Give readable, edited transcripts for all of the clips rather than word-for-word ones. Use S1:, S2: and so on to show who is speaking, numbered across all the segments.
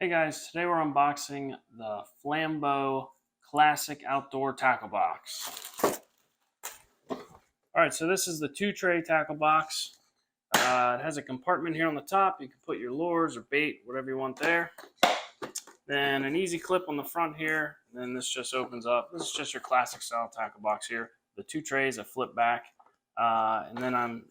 S1: Hey guys, today we're unboxing the Flambeau Classic Outdoor Tackle Box. Alright, so this is the 2-tray tackle box. It has a compartment here on the top. You can put your lures or bait, whatever you want there. Then an easy clip on the front here. And then this just opens up. This is just your classic style tackle box here. The 2 trays that flip back. And then I'm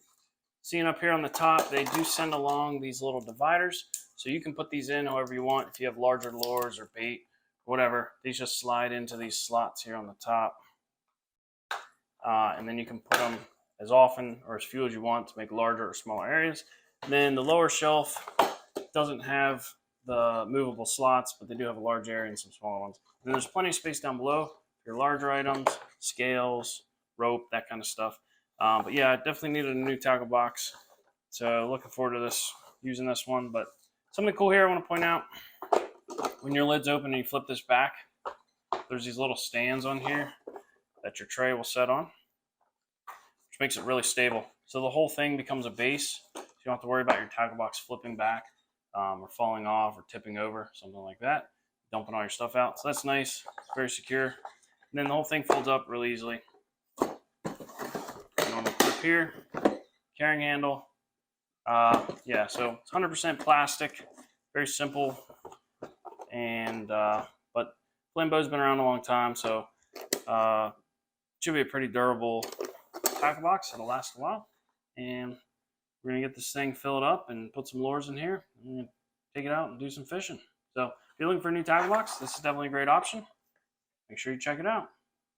S1: seeing up here on the top, they do send along these little dividers. So you can put these in however you want. If you have larger lures or bait, whatever, these just slide into these slots here on the top. And then you can put them as often or as few as you want to make larger or smaller areas. And then the lower shelf doesn't have the movable slots, but they do have a large area and some smaller ones. And there's plenty of space down below for your larger items, scales, rope, that kind of stuff. But yeah, I definitely needed a new tackle box. So looking forward to this, using this one. But something cool here I want to point out, when your lid's open and you flip this back, there's these little stands on here that your tray will set on, which makes it really stable. So the whole thing becomes a base. So you don't have to worry about your tackle box flipping back or falling off or tipping over, something like that, dumping all your stuff out. So that's nice, it's very secure. And then the whole thing folds up really easily. Normal clip here, carrying handle. Yeah, so it's 100% plastic, very simple, and but Flambeau's been around a long time, so should be a pretty durable tackle box. It'll last a while, and we're gonna get this thing filled up and put some lures in here and take it out and do some fishing. So if you're looking for a new tackle box, this is definitely a great option. Make sure you check it out.